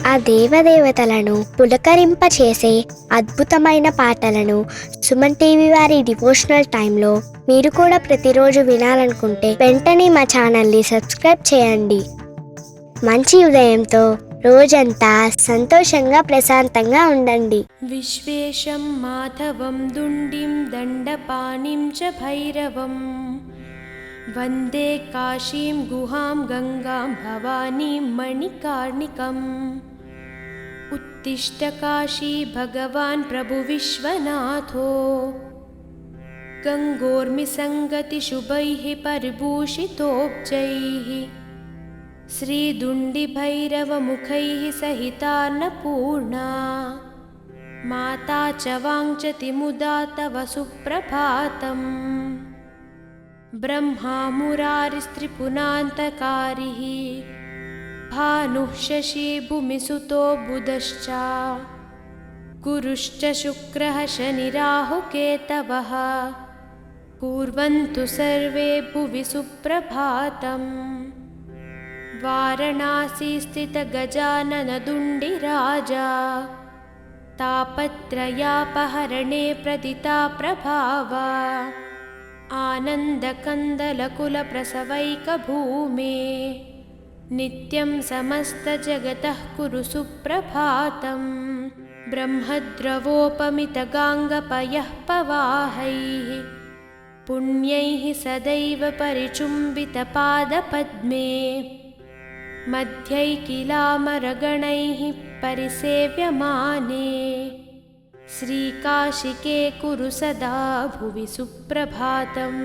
ఆ దేవదేవతలను పులకరింపచేసే అద్భుతమైన పాటలను సుమన్ టీవీ వారి డివోషనల్ టైంలో మీరు కూడా ప్రతిరోజు వినాలనుకుంటే వెంటనే మా ఛానల్ని సబ్స్క్రైబ్ చేయండి. మంచి ఉదయంతో రోజంతా సంతోషంగా ప్రశాంతంగా ఉండండి. విశ్వేశం మాధవం దుండిం దండపాణిం చ భైరవం వందే కాశీం గుహాం గంగాం భవానీం మణికార్ణికం. उत्तिष्ठ काशी भगवान् प्रभु विश्वनाथो गङ्गोर्मिसङ्गतिशुभैः परिभूषितोब्जैः श्रीदुण्डिभैरवमुखैः सहितान्नपूर्णा माता च वाञ्छति मुदा तव सुप्रभातम्. ब्रह्मा मुरारिस्त्रिपुरान्तकारिः भानुः शशी भूमिसुतो बुधश्च गुरुश्च शुक्रः शनिराहुकेतवः कुर्वन्तु सर्वे भुवि सुप्रभातम्. वाराणसी स्थित गजानन दुण्डिराजा तापत्रयापहरणे प्रदिता प्रभावा आनन्दकन्दलकुलप्रसवैकभूमे नित्यं समस्तजगतः कुरु सुप्रभातम्. ब्रह्मद्रवोपमितगाङ्गपयः पवाहैः पुण्यैः सदैव परिचुम्बितपादपद्मे मध्यैकिलामरगणैः परिसेव्यमाने श्रीकाशिके कुरु सदा भुवि सुप्रभातम्.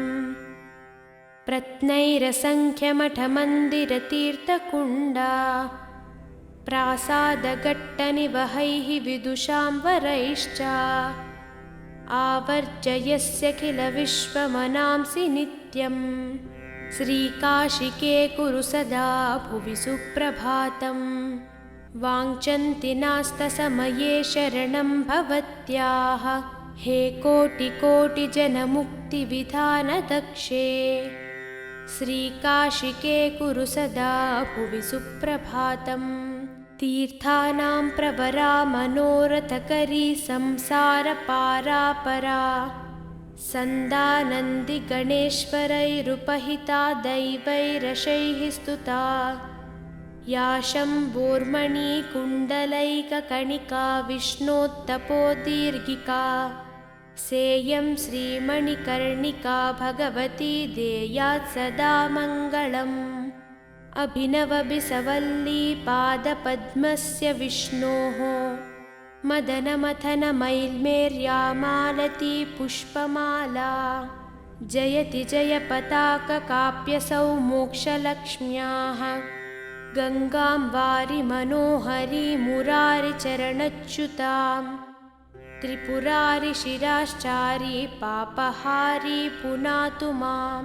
प्रत्नैरसङ्ख्यमठमन्दिरतीर्थकुण्डा प्रासादघट्टनिवहैः विदुषां वरैश्च आवर्जयस्य किल विश्वमनांसि नित्यं श्रीकाशिके कुरु सदा भुवि सुप्रभातम्. वाञ्छन्ति नास्तसमये शरणं भवत्याः हे कोटिकोटिजनमुक्तिविधानदक्षे श्रीकाशिके कुरु सदा भुवि सुप्रभातम्. तीर्थानां प्रवरा मनोरथकरी संसारपारापरा सन्दानन्दिगणेश्वरैरुपहिता दैवैरशैः स्तुता या शम्भोर्मणिकुण्डलैककणिका विष्णोत्तपोदीर्घिका सेयं श्रीमणिकर्णिका भगवती देयात् सदा मङ्गलम्. अभिनवबिसवल्ली पादपद्मस्य विष्णोः मदनमथनमैल्मेर्यामालती पुष्पमाला जयति जयपताककाप्यसौ मोक्षलक्ष्म्याः गङ्गां वारि मनोहरी मुरारिचरणच्युतां त्रिपुरारि शिराश्चारी पापहारी पुनातु मां.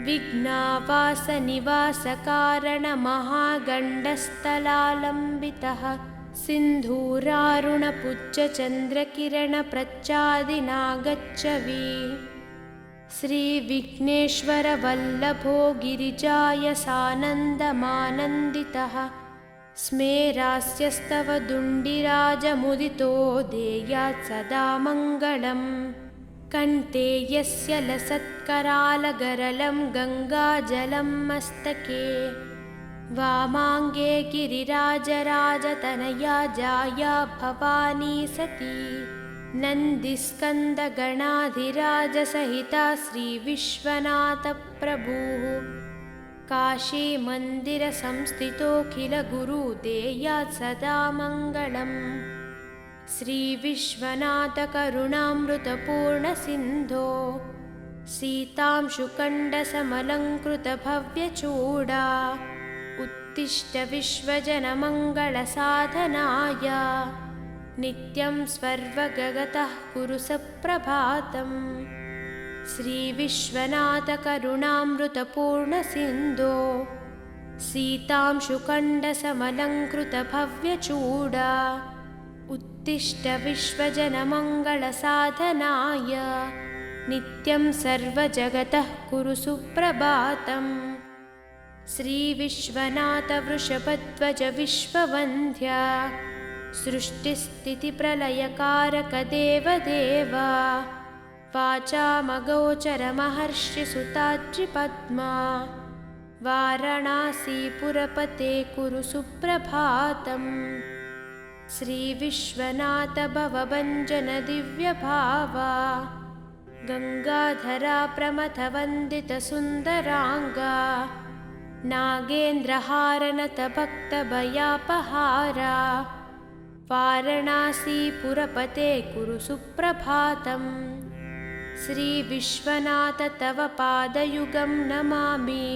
विघ्नावासनिवासकारणमहागण्डस्थलालम्बितः सिन्धूरारुणपुज्जचन्द्रकिरणप्रच्चादिनागच्छवि श्रीविघ्नेश्वरवल्लभो गिरिजायसानन्दमानन्दितः स्मेरास्यस्तव दुण्डिराजमुदितो देयात् सदा मङ्गलम्. कण्ठे यस्य लसत्करालगरलं गङ्गाजलं मस्तके वामाङ्गे गिरिराजराजतनया जाया भवानी सती नन्दिस्कन्दगणाधिराजसहिता श्रीविश्वनाथप्रभुः काशीमन्दिरसंस्थितोऽखिलगुरु देयात् सदा मङ्गलम्. श्रीविश्वनाथकरुणामृतपूर्णसिन्धो सीतांशुकण्डसमलङ्कृतभव्यचूडा उत्तिष्ठ विश्वजनमङ्गलसाधनाय नित्यं स्वर्वगतः कुरु सुप्रभातम्. श्रीविश्वनाथकरुणामृतपूर्णसिन्धो सीतांशुकण्डसमलङ्कृतभव्यचूडा उत्तिष्ठ विश्वजनमङ्गलसाधनाय नित्यं सर्वजगतः कुरु सुप्रभातम्. श्रीविश्वनाथ वृषभध्वज विश्ववन्द्य सृष्टिस्थितिप्रलयकारक देवदेव वाचामगोचर महर्षिसुताद्रिपद्मा वाराणसीपुरपते कुरु सुप्रभातम्। श्रीविश्वनाथ भवभञ्जन दिव्यभावा गङ्गाधरा प्रमथवन्दित सुन्दराङ्गा नागेन्द्रहारनत भक्तभयापहारा वाराणसीपुरपते कुरु सुप्रभातम्। श्रीविश्वनाथ तव पादयुगं नमामि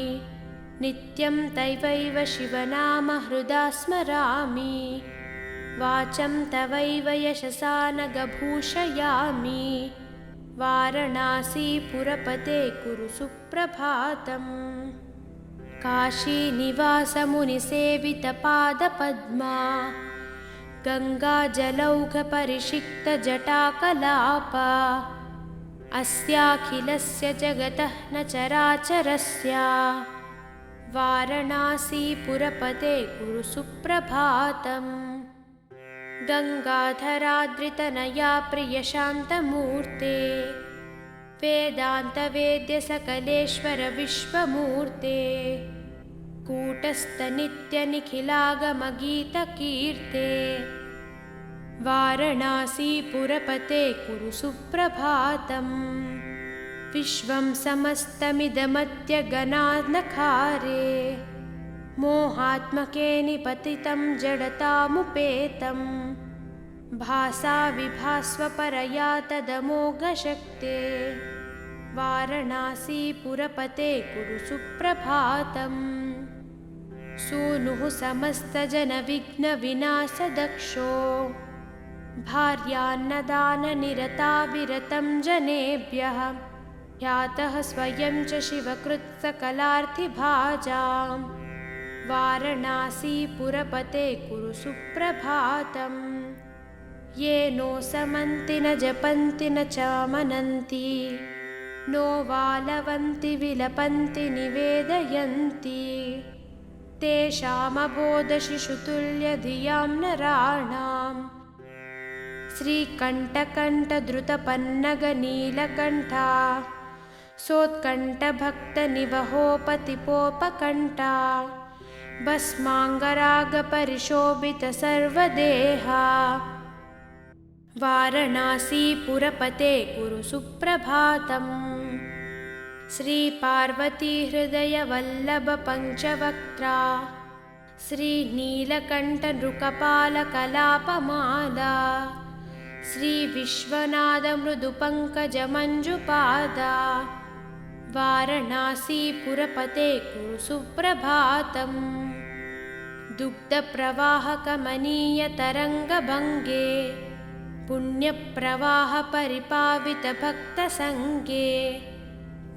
नित्यं तवैव शिवनाम हृदा स्मरामि वाचं तवैव यशसा नगभूषयामि वाराणसीपुरपते कुरु सुप्रभातम्। काशीनिवासमुनिसेवितपादपद्मा गङ्गाजलौघपरिषिक्तजटाकलापा अस्याखिलस्य जगतः न चराचरस्य वाराणसीपुरपते कुरु सुप्रभातम्। गङ्गाधराद्रितनया प्रियशान्तमूर्ते वेदान्तवेद्य सकलेश्वर विश्वमूर्ते कूटस्थनित्यनिखिलागमगीतकीर्ते वाराणसीपुरपते कुरु सुप्रभातम्। विश्वं समस्तमिदमत्यगनानखारे मोहात्मके निपतितं जडतामुपेतं भासा विभास्वपरया तदमोघशक्ते वाराणसीपुरपते कुरु सुप्रभातम्। सूनुः समस्तजनविघ्नविनाशदक्षो भार्यान्नदाननिरता विरतं जनेभ्यः ख्यातः स्वयं च शिवकृत्सकलार्थिभाजां वाराणसीपुरपते कुरु सुप्रभातम्। ये नो समन्ति न जपन्ति न चामनन्ति नो वालवन्ति विलपन्ति निवेदयन्ति तेषामबोधशिशुतुल्यधियां नराणां श्रीकण्ठकण्ठद्रुतपन्नगनीलकण्ठा सोत्कण्ठभक्तनिवहोपतिपोपकण्ठा भस्माङ्गरागपरिशोभितसर्वदेहा वाराणसीपुरपते कुरु सुप्रभातम्। श्रीपार्वतीहृदयवल्लभपञ्चवक्त्रा श्रीनीलकण्ठनृकपालकलापमाला श्रीविश्वनाथमृदुपङ्कजमञ्जुपादा वाराणसीपुरपते कुरु सुप्रभातम्। दुग्धप्रवाहकमनीयतरङ्गभङ्गे पुण्यप्रवाहपरिपावितभक्तसङ्गे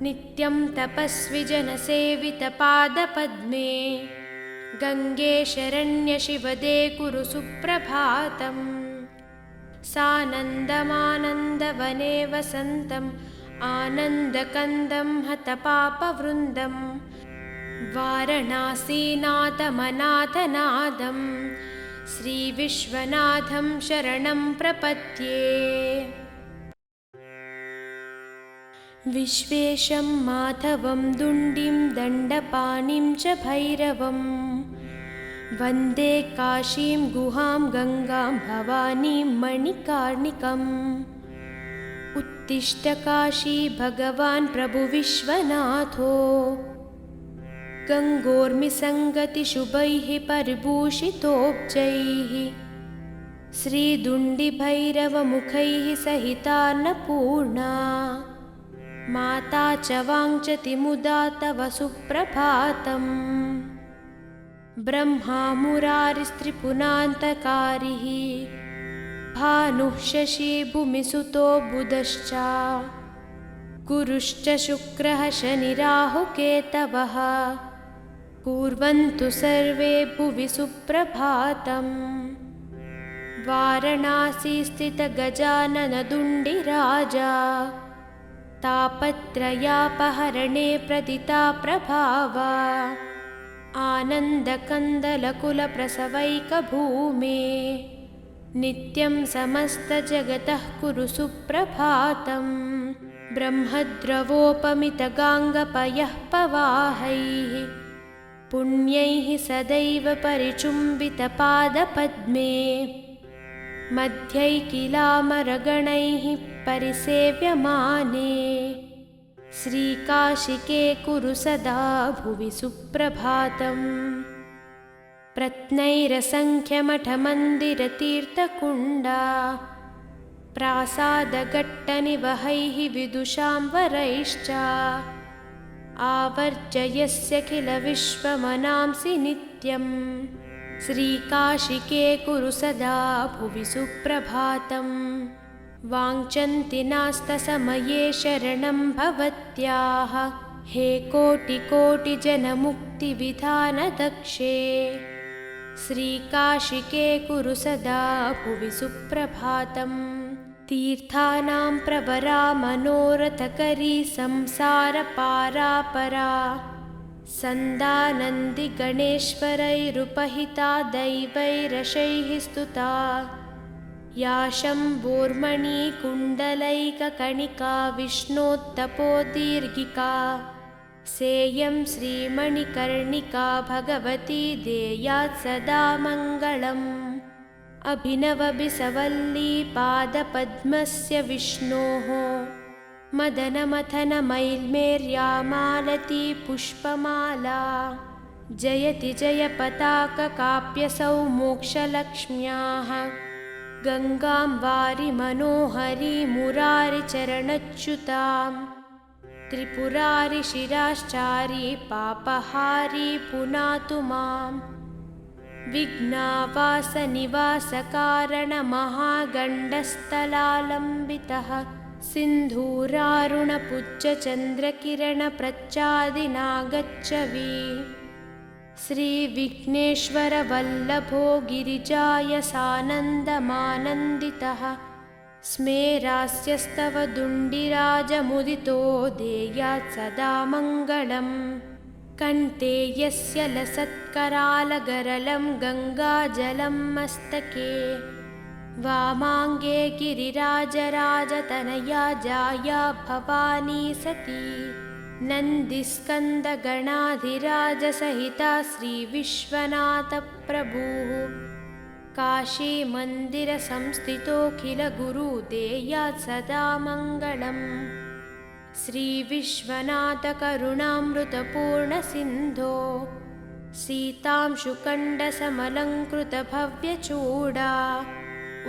नित्यं तपस्विजनसेवितपादपद्मे गङ्गे शरण्यशिवदे कुरु सुप्रभातम्। सानन्दमानन्दवने वसन्तम् आनन्दकन्दं हतपापवृन्दं वाराणसीनाथमनाथनादं श्रीविश्वनाथं शरणं प्रपद्ये। विश्वेशं माधवं दुण्डिं दण्डपाणिं च भैरवं वन्दे काशीं गुहां गङ्गां भवानीं मणिकार्णिकम्। उत्तिष्ठ काशी भगवान् प्रभु विश्वनाथो गङ्गोर्मिसङ्गतिशुभैः परिभूषितोब्जैः श्रीदुण्डिभैरवमुखैः सहितान्नपूर्णा माता च वाञ्छति मुदा तव सुप्रभातम्। ब्रह्मा मुरारिस्त्रिपुरान्तकारिः भानुः शशी भूमिसुतो बुधश्च गुरुश्च शुक्रः शनिराहुकेतवः कुर्वन्तु सर्वे भुवि सुप्रभातम्। वाराणसीस्थितगजाननदुण्डिराजा तापत्रयापहरणे प्रदिता प्रभावा आनन्दकन्दलकुलप्रसवैकभूमे नित्यं समस्तजगतः कुरु सुप्रभातं। ब्रह्मद्रवोपमितगाङ्गपयः पवाहैः पुण्यैः सदैव परिचुम्बितपादपद्मे मध्यैकिलामरगणैः परिसेव्यमाने श्रीकाशिके कुरु सदा भुवि सुप्रभातम्। प्रत्नैरसङ्ख्यमठमन्दिरतीर्थकुण्डा प्रासादघट्टनिवहैः विदुषां वरैश्च आवर्जयस्य किल विश्वमनांसि नित्यं श्रीकाशिके कुरु सदा भुवि सुप्रभातम्। वाञ्छन्ति नास्तसमये शरणं भवत्याः हे कोटिकोटिजनमुक्तिविधानदक्षे श्रीकाशिके कुरु सदा भुवि सुप्रभातम्। तीर्थानां प्रवरा मनोरथकरी संसारपारापरा सन्दानन्दिगणेश्वरैरुपहिता दैवैरशैः स्तुता या शम्भोर्मणिकुण्डलैककणिका विष्णोत्तपोदीर्घिका सेयं श्रीमणिकर्णिका भगवती देयात् सदा मङ्गलम्। अभिनवबिसवल्ली पादपद्मस्य विष्णोः मदनमथनमैल्मेर्यामालती पुष्पमाला जयति जयपताककाप्यसौ मोक्षलक्ष्म्याः गङ्गां वारि मनोहरी मुरारिचरणच्युतां त्रिपुरारि शिराश्चारी पापहारी पुनातु माम् विघ्नावासनिवासकारणमहागण्डस्थलालम्बितः सिन्धूरारुणपुज्जचन्द्रकिरणप्रच्चादिनागच्छवि श्रीविघ्नेश्वरवल्लभो गिरिजायसानन्दमानन्दितः स्मेरास्यस्तव दुण्डिराजमुदितो देयात् सदा मङ्गलम्। कण्ठे यस्य लसत्करालगरलं गङ्गाजलं मस्तके वामाङ्गे गिरिराजराजतनया जाया भवानी सती नन्दिस्कन्दगणाधिराजसहिता श्रीविश्वनाथप्रभुः काशीमन्दिरसंस्थितोऽखिलगुरु देयात् सदा मङ्गलम्। श्रीविश्वनाथकरुणामृतपूर्णसिन्धो सीतांशुकण्डसमलङ्कृतभव्यचूडा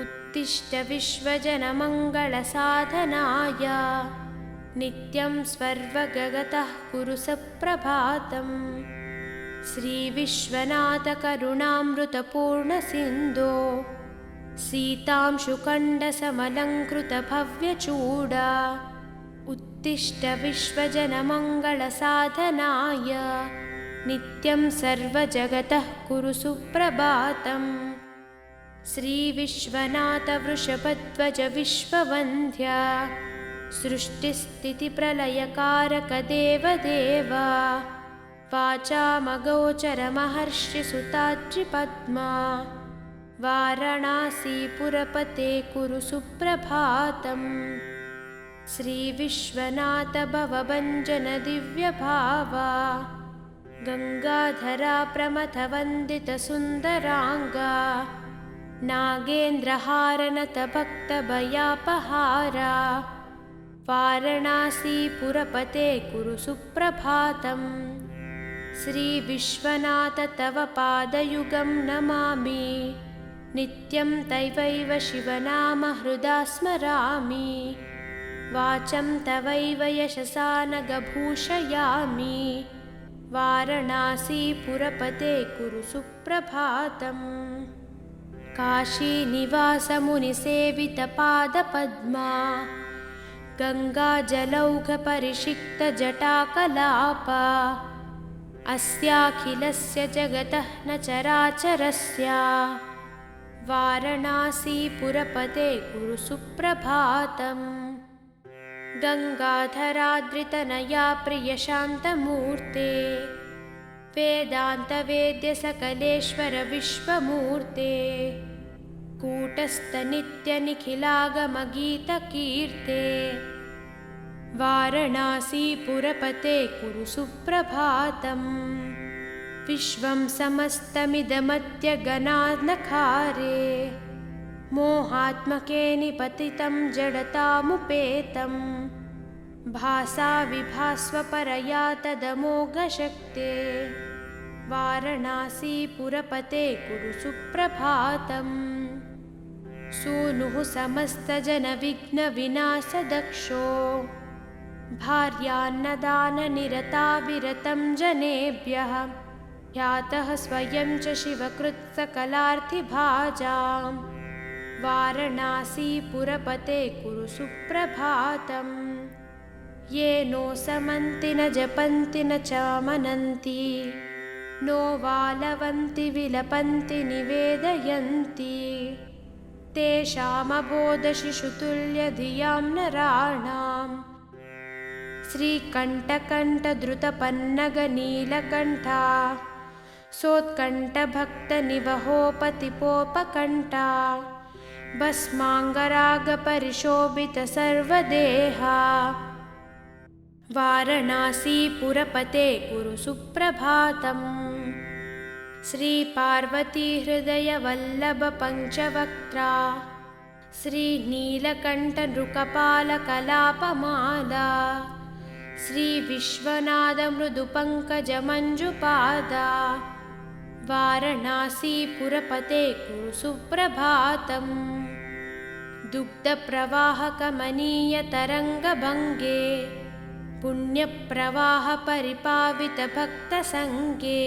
उत्तिष्ठ विश्वजनमङ्गलसाधनाय नित्यं स्वर्वगतः कुरु सुप्रभातम्। श्रीविश्वनाथकरुणामृतपूर्णसिन्धो सीतांशुकण्डसमलङ्कृतभव्यचूडा उत्तिष्ठ विश्वजनमङ्गलसाधनाय नित्यं सर्वजगतः कुरु सुप्रभातम्। श्रीविश्वनाथवृषभध्वज विश्ववन्द्या सृष्टिस्थितिप्रलयकारक देवदेव वाचामगोचरमहर्षिसुताद्रिपद्मा वाराणसीपुरपते कुरु सुप्रभातम्। श्रीविश्वनाथ भवभञ्जन दिव्यभावा गङ्गाधरा प्रमथवन्दितसुन्दराङ्गा नागेन्द्रहारनतभक्तभयापहारा वाराणसीपुरपते कुरु सुप्रभातम्। श्रीविश्वनाथ तव पादयुगं नमामि नित्यं तवैव शिवनाम हृदा स्मरामि वाचं तवैव यशसा नगभूषयामि वाराणसीपुरपते कुरु सुप्रभातम्। काशीनिवासमुनिसेवितपादपद्मा गङ्गाजलौघपरिषिक्तजटाकलापा अस्याखिलस्य जगतः न चराचरस्य वाराणसीपुरपते कुरु सुप्रभातम्। गङ्गाधराद्रितनया प्रियशान्तमूर्ते वेदान्तवेद्य सकलेश्वर विश्वमूर्ते कूटस्थ नित्यनिखिलागमगीतकीर्ते वारणासीपुरपते कुरु सुप्रभातम् विश्वं समस्तमिदमत्यगनानखारे मोहात्मके निपतितं जडतामुपेतं भासा विभास्वपरया तदमोघशक्ते वारणासीपुरपते कुरु सुप्रभातम् सूनुः समस्तजनविघ्नविनाशदक्षो भार्यान्नदाननिरता विरतं जनेभ्यः ख्यातः स्वयं च शिवकृत्सकलार्थिभाजां वारणासीपुरपते कुरु सुप्रभातम् ये नो समन्ति न जपन्ति न चामनन्ति नो वालवन्ति विलपन्ति निवेदयन्ति तेषामबोधशिशुतुल्यधियां नराणां श्रीकण्ठकण्ठद्रुतपन्नगनीलकण्ठा सोत्कण्ठभक्तनिवहोपतिपोपकण्ठा भस्माङ्गरागपरिशोभितसर्वदेहा वारणासीपुरपते कुरु सुप्रभातम् श्रीपार्वतीहृदयवल्लभपञ्चवक्त्रा श्रीनीलकण्ठनृकपालकलापमाला श्रीविश्वनाथमृदुपङ्कजमञ्जुपादा वारणासीपुरपते कुरु सुप्रभातम् दुग्धप्रवाहकमनीयतरङ्गभङ्गे पुण्यप्रवाहपरिपावितभक्तसङ्गे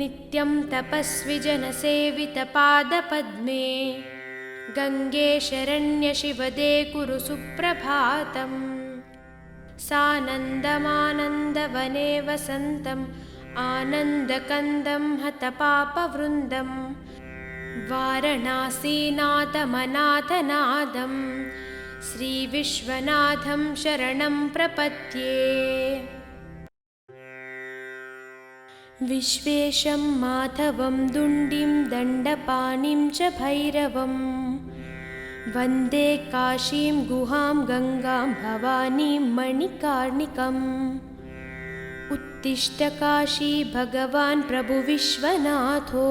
नित्यं तपस्विजनसेवितपादपद्मे गङ्गे शरण्यशिवदे कुरु सुप्रभातम् सानन्दमानन्दवने वसन्तम् आनन्दकन्दं हतपापवृन्दं वारणासीनाथमनाथनादं श्रीविश्वनाथं शरणं प्रपद्ये विश्वेशं माधवं दुण्डिं दण्डपाणिं च भैरवं वन्दे काशीं गुहां गङ्गां भवानीं मणिकार्णिकम् उत्तिष्ठ काशी भगवान् प्रभु विश्वनाथो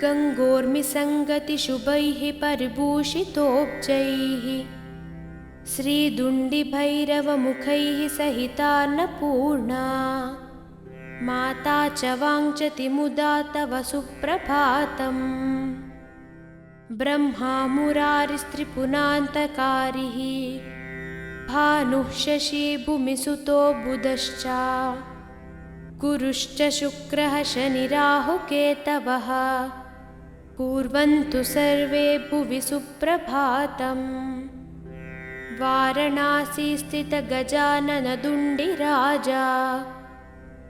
गङ्गोर्मिसङ्गतिशुभैः परिभूषितोब्जैः श्रीदुण्डिभैरवमुखैः सहितान्नपूर्णा माता च वाञ्छति मुदा तव सुप्रभातम् ब्रह्मा मुरारिस्त्रिपुरान्तकारिः भानुः शशी भूमिसुतो बुधश्च गुरुश्च शुक्रः शनिराहुकेतवः कुर्वन्तु सर्वे भुवि सुप्रभातम् वारणासी स्थितगजाननदुण्डिराजा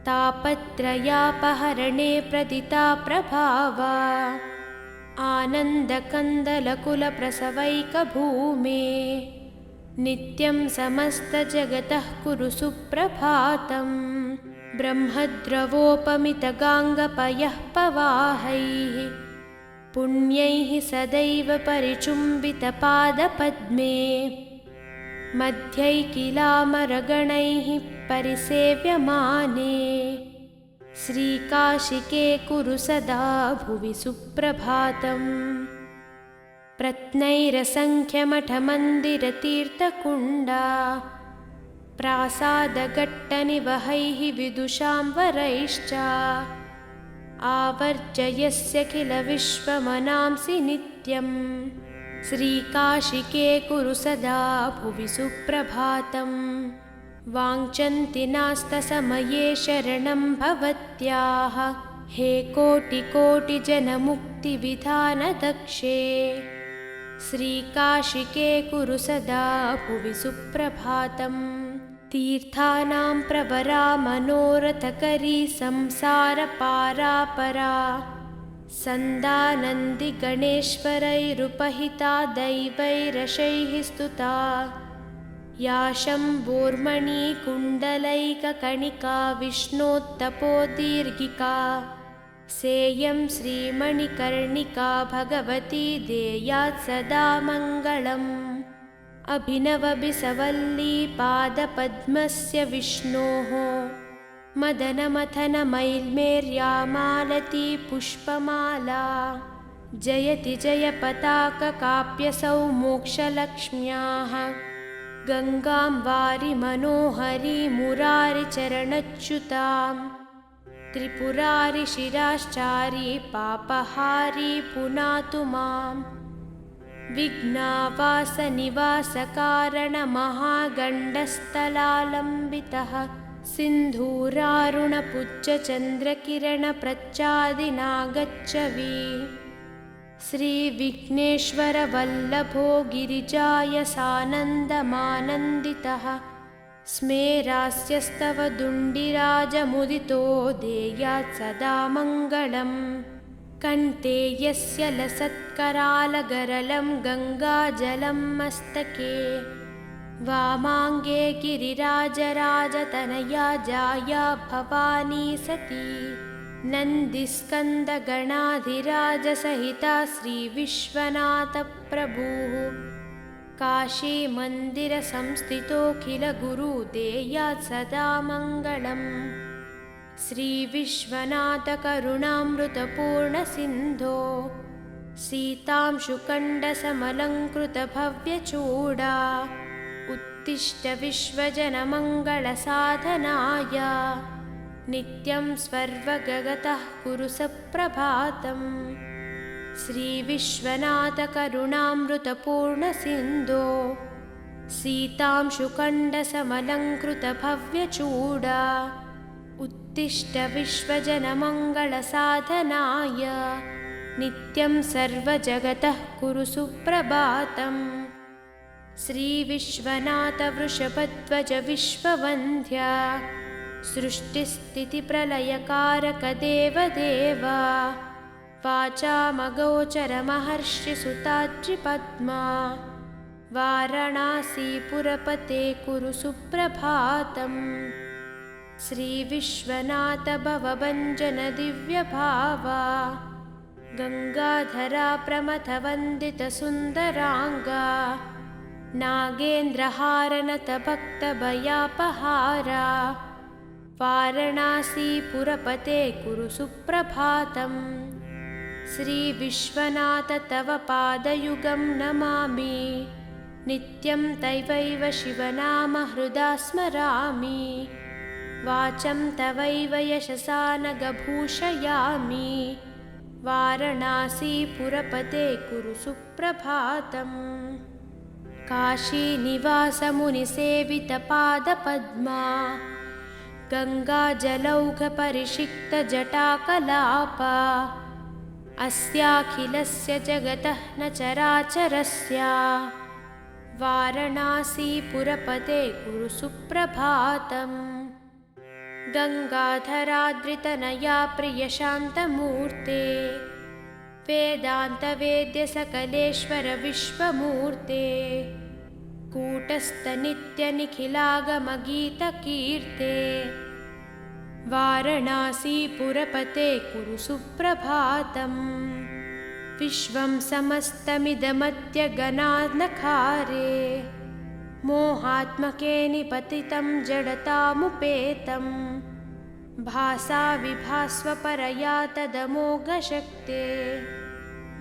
तापत्रयापहरणे प्रदिता प्रभावा आनन्दकन्दलकुलप्रसवैकभूमे नित्यं समस्तजगतः कुरु सुप्रभातम् ब्रह्मद्रवोपमितगाङ्गपयः पवाहैः पुण्यैः सदैव परिचुम्बितपादपद्मे मध्यैकिलामरगणैः परिसेव्यमाने श्रीकाशिके कुरु सदा भुवि सुप्रभातम् प्रत्नैरसङ्ख्यमठमन्दिरतीर्थकुण्डा प्रासादघट्टनिवहैः विदुषां वरैश्च आवर्जयस्य किल विश्वमनांसि नित्यम् श्रीकाशिके कुरु सदा भुवि सुप्रभातम् वाञ्छन्ति नास्तसमये शरणं भवत्याः हे कोटिकोटिजनमुक्तिविधानदक्षे श्रीकाशिके कुरु सदा भुवि सुप्रभातम् तीर्थानां प्रवरा मनोरथकरी संसारपारापरा सन्दानन्दिगणेश्वरैरुपहिता दैवैरशैः स्तुता या शम्भोर्मणिकुण्डलैककणिका विष्णोत्तपोदीर्घिका सेयं श्रीमणिकर्णिका भगवती देयात् सदा मङ्गलम्। अभिनवबिसवल्ली पादपद्मस्य विष्णोः मदनमथनमैल्मेर्यामालती पुष्पमाला जयति जयपताककाप्यसौ मोक्षलक्ष्म्याः गङ्गां वारि मनोहरी मुरारिचरणच्युतां त्रिपुरारि शिराश्चारी पापहारी पुनातु माम् विघ्नावासनिवासकारणमहागण्डस्थलालम्बितः सिन्धूरारुणपुज्जचन्द्रकिरणप्रच्चादिनागच्छवि श्रीविघ्नेश्वरवल्लभो गिरिजायसानन्दमानन्दितः स्मेरास्यस्तव दुण्डिराजमुदितो देयात् सदा मङ्गलम्। कण्ठे यस्य लसत्करालगरलं गङ्गाजलं मस्तके वामाङ्गे गिरिराजराजतनया जाया भवानी सती नन्दिस्कन्दगणाधिराजसहिता श्रीविश्वनाथप्रभुः काशीमन्दिरसंस्थितोऽखिलगुरुदेयात् सदा मङ्गलम्। श्रीविश्वनाथकरुणामृतपूर्णसिन्धो सीतांशुकण्डसमलङ्कृतभव्यचूडा उत्तिष्ठ विश्वजनमङ्गलसाधनाय नित्यं स्वर्वगतः कुरु सप्रभातम्। श्रीविश्वनाथकरुणामृतपूर्णसिन्धो सीतांशुकण्डसमलङ्कृतभव्यचूडा उत्तिष्ठ विश्वजनमङ्गलसाधनाय नित्यं सर्वजगतः कुरु सुप्रभातम्। श्रीविश्वनाथवृषभध्वज विश्ववन्द्या सृष्टिस्थितिप्रलयकारक देवदेव वाचामगोचरमहर्षिसुताद्रिपद्मा वाराणसीपुरपते कुरु सुप्रभातम्। श्रीविश्वनाथ भवभञ्जन दिव्यभावा गङ्गाधरा प्रमथवन्दितसुन्दराङ्गा नागेन्द्रहारनतभक्तभयापहारा वाराणसीपुरपते कुरु सुप्रभातम्। श्रीविश्वनाथ तव पादयुगं नमामि नित्यं तवैव शिवनाम हृदा स्मरामि वाचं तवैव यशसा नगभूषयामि वाराणसीपुरपते कुरु सुप्रभातम्। काशीनिवासमुनिसेवितपादपद्मा गङ्गाजलौघपरिषिक्तजटाकलापा अस्याखिलस्य जगतः न चराचरस्य वाराणसीपुरपते कुरु सुप्रभातम्। गङ्गाधराद्रितनया प्रियशान्तमूर्ते वेदान्तवेद्यसकलेश्वर विश्वमूर्ते कूटस्थनित्यनिखिलागमगीतकीर्ते वाराणसीपुरपते कुरु सुप्रभातम्। विश्वं समस्तमिदमत्यगनानखारे मोहात्मके निपतितं जडतामुपेतं भासा विभास्वपरया तदमोघशक्ते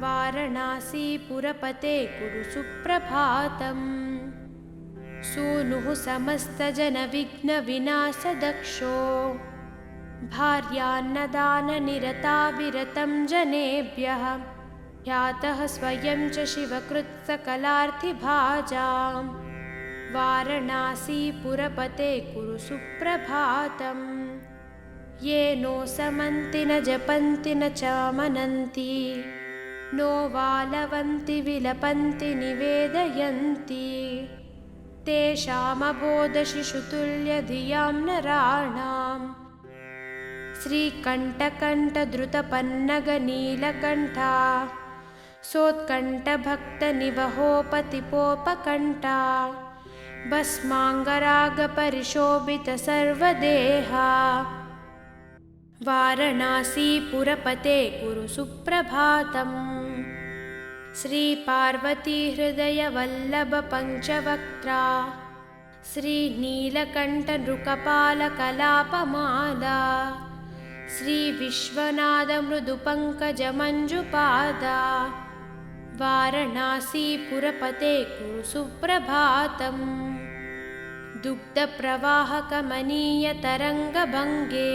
वाराणसीपुरपते कुरु सुप्रभातम्। सूनुः समस्तजनविघ्नविनाशदक्षो भार्यान्नदाननिरता विरतं जनेभ्यः ख्यातः स्वयं च शिवकृत्सकलार्थिभाजां वाराणसीपुरपते कुरु सुप्रभातम्। ये नो समन्ति न जपन्ति न चामनन्ति नो वालवन्ति विलपन्ति निवेदयन्ति तेषामबोधशिशुतुल्यधियां नराणां श्रीकण्ठकण्ठद्रुतपन्नगनीलकण्ठा सोत्कण्ठभक्तनिवहोपतिपोपकण्ठा भस्माङ्गरागपरिशोभितसर्वदेहा वारणासीपुरपते कुरु सुप्रभातम्। श्रीपार्वतीहृदयवल्लभपञ्चवक्त्रा श्रीनीलकण्ठनृकपालकलापमाला श्रीविश्वनाथमृदुपङ्कजमञ्जुपादा वारणासीपुरपते कुरु सुप्रभातम्। दुग्धप्रवाहकमनीयतरङ्गभङ्गे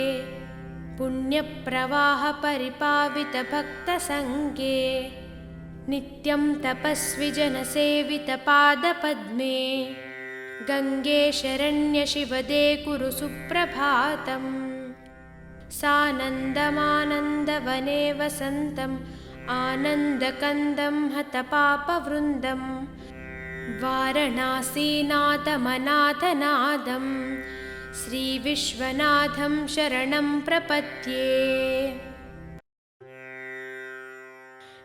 पुण्यप्रवाहपरिपावितभक्तसङ्गे नित्यं तपस्विजनसेवितपादपद्मे गङ्गे शरण्यशिवदे कुरु सुप्रभातम्। सानन्दमानन्दवने वसन्तम् आनन्दकन्दं हतपापवृन्दं वारणासीनाथमनाथनादं श्रीविश्वनाथं शरणं प्रपद्ये।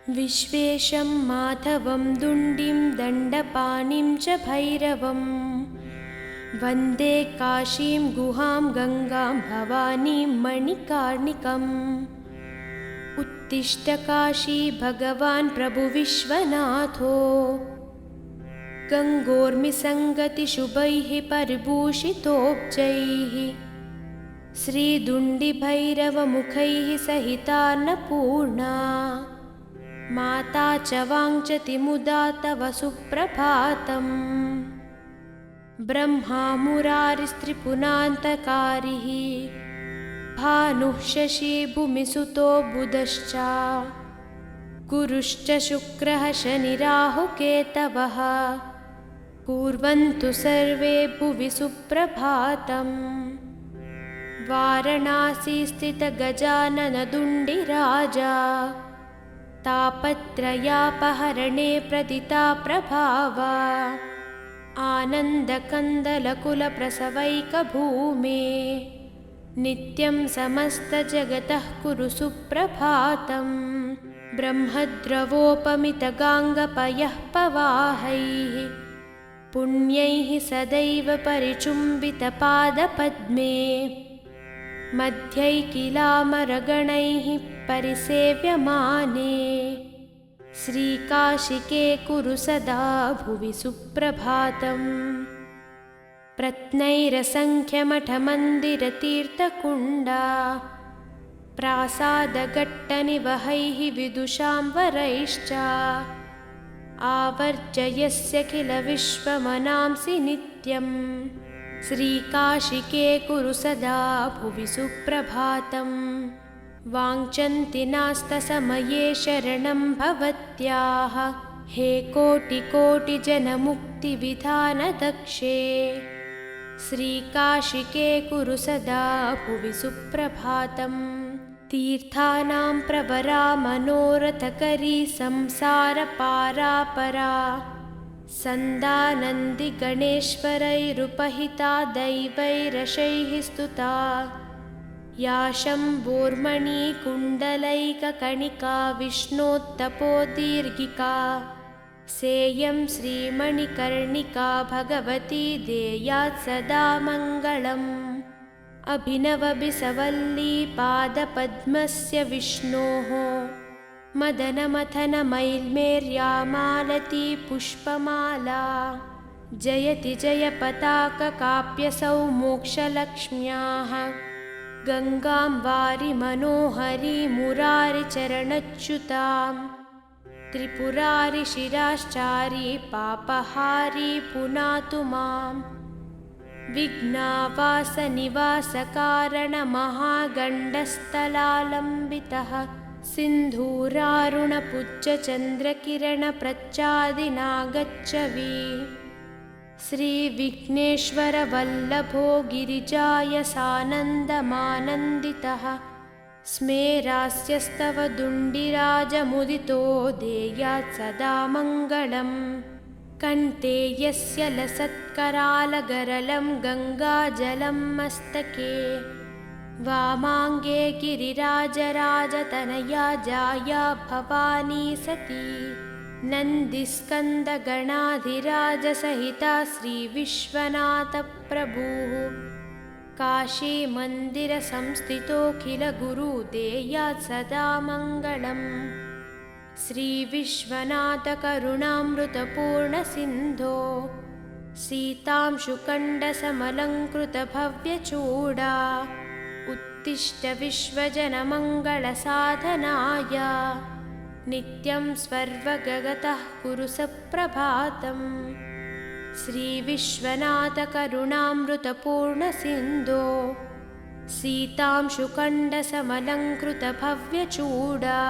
विश्वेशं माधवं दुण्डिं दण्डपाणिं च भैरवं वन्दे काशीं गुहां गङ्गां भवानीं मणिकार्णिकम्। उत्तिष्ठ काशी भगवान् प्रभु विश्वनाथो गङ्गोर्मिसङ्गतिशुभैः परिभूषितोब्जैः श्रीदुण्डिभैरवमुखैः सहितान्नपूर्णा माता च वाञ्छति मुदा तव सुप्रभातम्। ब्रह्मा मुरारिस्त्रिपुरान्तकारिः भानुः शशी भूमिसुतो बुधश्च गुरुश्च शुक्रः शनिराहुकेतवः कुर्वन्तु सर्वे भुवि सुप्रभातम्। वारणासी स्थित गजाननदुण्डिराजा तापत्रयापहरणे प्रदिता प्रभावा आनन्दकन्दलकुलप्रसवैकभूमे नित्यं समस्तजगतः कुरु सुप्रभातम्। ब्रह्मद्रवोपमितगाङ्गपयः पवाहैः पुण्यैः सदैव परिचुम्बितपादपद्मे मध्यैकिलामरगणैः परिसेव्यमाने श्रीकाशिके कुरु सदा भुवि सुप्रभातम्। प्रत्नैरसङ्ख्यमठमन्दिरतीर्थकुण्डा प्रासादघट्टनिवहैः विदुषां वरैश्च आवर्जयस्य किल विश्वमनांसि नित्यम्। श्रीकाशिके कुरु सदा भुवि सुप्रभातम्। वाञ्छन्ति नास्तसमये शरणं भवत्याः हे कोटिकोटिजनमुक्तिविधानदक्षे श्रीकाशिके कुरु सदा भुवि सुप्रभातम्। तीर्थानां प्रवरा मनोरथकरी संसारपारापरा सन्दानन्दिगणेश्वरैरुपहिता दैवैरशैः स्तुता या शम्भोर्मणिकुण्डलैककणिका विष्णोत्तपोदीर्घिका सेयं श्रीमणिकर्णिका भगवती देयात् सदा मङ्गलम्। अभिनवबिसवल्ली पादपद्मस्य विष्णोः मदनमथनमैल्मेर्यामालती पुष्पमाला जयति जयपताककाप्यसौ मोक्षलक्ष्म्याः गङ्गां वारि मनोहरी मुरारिचरणच्युतां त्रिपुरारि शिराश्चारी पापहारी पुनातु माम्। विघ्नावासनिवासकारणमहागण्डस्थलालम्बितः सिन्धूरारुणपुज्जचन्द्रकिरणप्रच्चादिनागच्छवि श्रीविघ्नेश्वरवल्लभो गिरिजायसानन्दमानन्दितः स्मेरास्यस्तव दुण्डिराजमुदितो देयात् सदा मङ्गलम्। कण्ठे यस्य लसत्करालगरलं गङ्गाजलं मस्तके वामाङ्गे गिरिराजराजतनया जाया भवानी सती नन्दिस्कन्दगणाधिराजसहिता श्रीविश्वनाथप्रभुः काशीमन्दिरसंस्थितोऽखिलगुरुदेयात् सदा मङ्गलम्। श्रीविश्वनाथकरुणामृतपूर्णसिन्धो सीतांशुकण्डसमलङ्कृतभव्यचूडा उत्तिष्ठ विश्वजनमङ्गलसाधनाय नित्यं सर्वगतः कुरु सुप्रभातम्। श्रीविश्वनाथकरुणामृतपूर्णसिन्धो सीतांशुकण्डसमलङ्कृतभव्यचूडा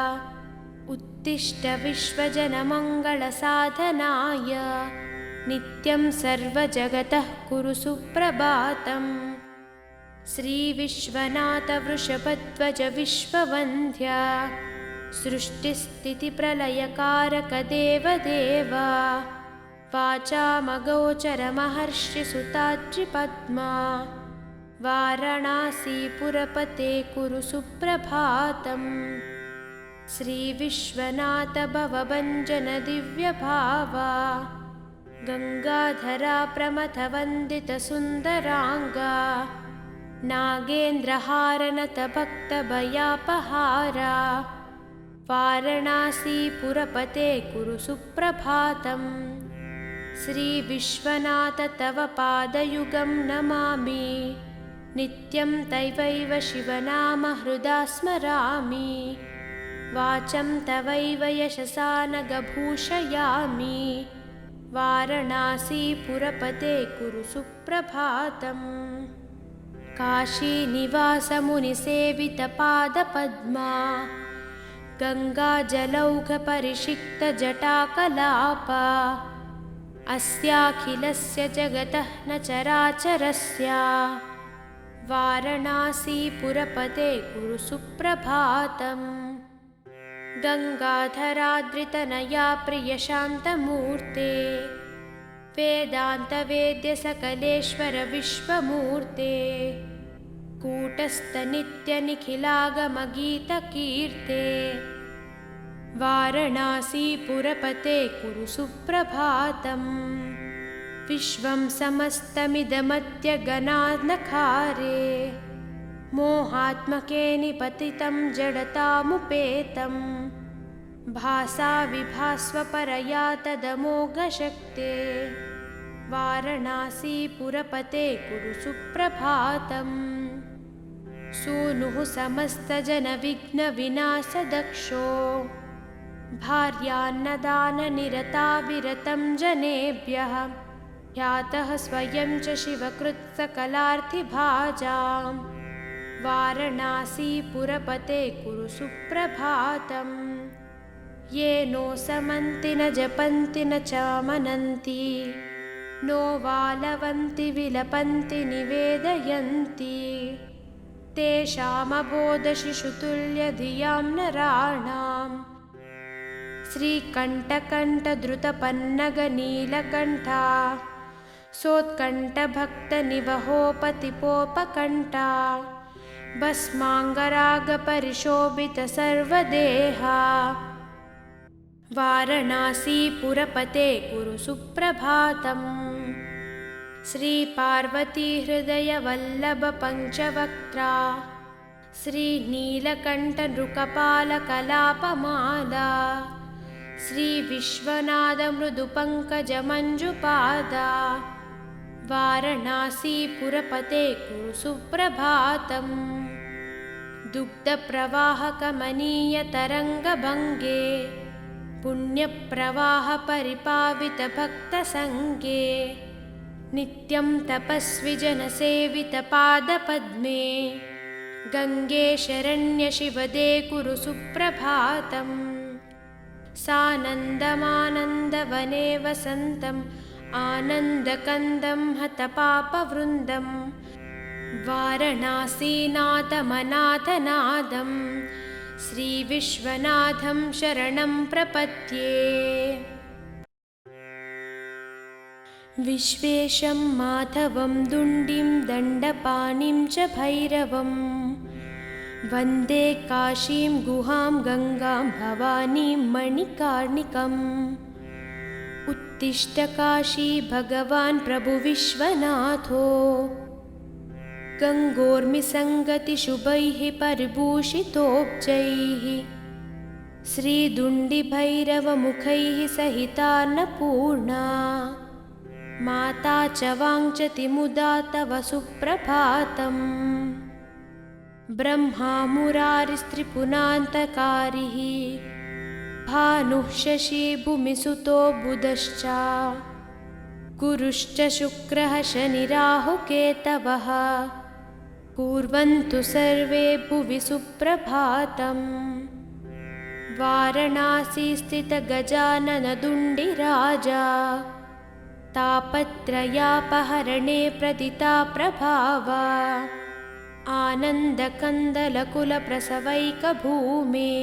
उत्तिष्ठ विश्वजनमङ्गलसाधनाय नित्यं सर्वजगतः कुरु सुप्रभातम्। श्रीविश्वनाथवृषभध्वज विश्ववन्द्या सृष्टिस्थितिप्रलयकारक देवदेव वाचामगोचरमहर्षिसुताद्रिपद्मा वाराणसीपुरपते कुरु सुप्रभातम्। श्रीविश्वनाथ भवभञ्जन दिव्यभावा गङ्गाधरा प्रमथवन्दितसुन्दराङ्गा नागेन्द्रहारनतभक्तभयापहारा वाराणसीपुरपते कुरु सुप्रभातम्। श्रीविश्वनाथ तव पादयुगं नमामि नित्यं तवैव शिवनाम हृदा स्मरामि वाचं तवैव यशसा नगभूषयामि वाराणसीपुरपते कुरु सुप्रभातम्। काशीनिवासमुनिसेवितपादपद्मा गङ्गाजलौघपरिषिक्तजटाकलापा अस्याखिलस्य जगतः न चराचरस्य वाराणसीपुरपते कुरु सुप्रभातम्। गङ्गाधराद्रितनया प्रियशान्तमूर्ते वेदान्तवेद्यसकलेश्वर विश्वमूर्ते कूटस्थनित्यनिखिलागमगीतकीर्ते वाराणसीपुरपते कुरु सुप्रभातम्। विश्वं समस्तमिदमत्यगनानखारे मोहात्मके निपतितं जडतामुपेतं भासा विभास्वपरया तदमोघशक्ते वाराणसीपुरपते कुरु सुप्रभातम्। सूनुः समस्तजनविघ्नविनाशदक्षो भार्यान्नदाननिरता विरतं जनेभ्यः ख्यातः स्वयं च शिवकृत्सकलार्थिभाजां वाराणसीपुरपते कुरु सुप्रभातम्। ये नो समन्ति न जपन्ति न चामनन्ति नो वालवन्ति विलपन्ति निवेदयन्ति तेषामबोधशिशुतुल्यधियां नराणां श्रीकण्ठकण्ठद्रुतपन्नगनीलकण्ठा सोत्कण्ठभक्तनिवहोपतिपोपकण्ठा भस्माङ्गरागपरिशोभितसर्वदेहा वाराणसीपुरपते कुरु सुप्रभातम्। श्रीपार्वतीहृदयवल्लभपञ्चवक्त्रा श्रीनीलकण्ठनृकपालकलापमाला श्रीविश्वनाथमृदुपङ्कजमञ्जुपादा वाराणसीपुरपते कुरु सुप्रभातम्। दुग्धप्रवाहकमनीयतरङ्गभङ्गे पुण्यप्रवाहपरिपावितभक्तसङ्गे नित्यं तपस्विजनसेवितपादपद्मे गङ्गे शरण्यशिवदे कुरु सुप्रभातम्। सानन्दमानन्दवने वसन्तम् आनन्दकन्दं हतपापवृन्दं वाराणसीनाथमनाथनादं श्रीविश्वनाथं शरणं प्रपद्ये। वन्दे काशीं गुहां गङ्गां भवानीं मणिकार्णिकम् उत्तिष्ठ काशी भगवान् प्रभु विश्वनाथो गङ्गोर्मिसङ्गतिशुभैः परिभूषितोब्जैः श्रीदुण्डिभैरवमुखैः सहितान्नपूर्णा माता च वाञ्छति मुदा तव सुप्रभातम् ब्रह्मा मुरारिस्त्रिपुरान्तकारिः भानुः शशी भूमिसुतो बुधश्च गुरुश्च शुक्रः शनिराहुकेतवः कुर्वन्तु सर्वे भुवि सुप्रभातम् वाराणसी स्थित गजानन दुण्डिराजा तापत्रयापहरणे प्रदिता प्रभावा आनन्दकन्दलकुलप्रसवैकभूमे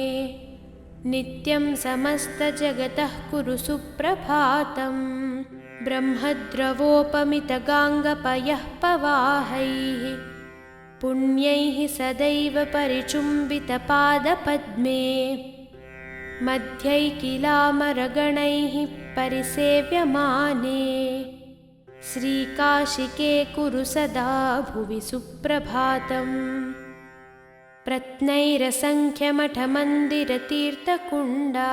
नित्यं समस्तजगतः कुरु सुप्रभातम् ब्रह्मद्रवोपमितगाङ्गपयः पवाहैः पुण्यैः सदैव परिचुम्बितपादपद्मे मध्यैकिलामरगणैः परिसेव्यमाने श्रीकाशिके कुरु सदा भुवि सुप्रभातम् प्रत्नैरसङ्ख्यमठमन्दिरतीर्थकुण्डा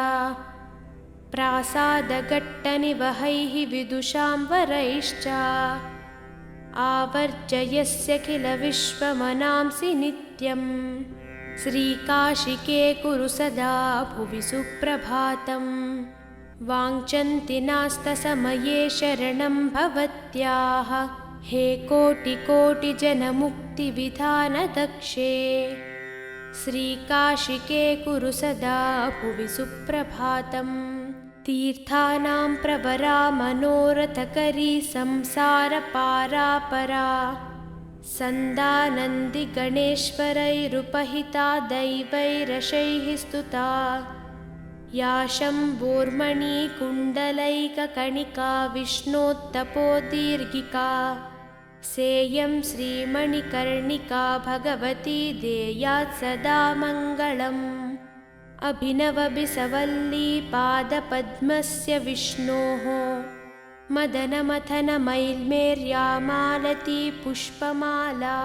प्रासादघट्टनिवहैः विदुषां वरैश्च आवर्जयस्य किल विश्वमनांसि नित्यम् श्रीकाशिके कुरु सदा भुवि सुप्रभातम् वाञ्छन्ति नास्तसमये शरणं भवत्याः हे कोटिकोटिजनमुक्तिविधानदक्षे श्रीकाशिके कुरु सदा भुवि सुप्रभातम् तीर्थानां प्रवरा मनोरथकरी संसारपारापरा सन्दानन्दिगणेश्वरैरुपहिता दैवैरशैः स्तुता या शम्भोर्मणिकुण्डलैककणिका विष्णोत्तपोदीर्घिका सेयं श्रीमणिकर्णिका भगवती देयात् सदा मङ्गलम् अभिनवबिसवल्ली पादपद्मस्य विष्णोः मदनमथनमैल्मेर्यामालती पुष्पमाला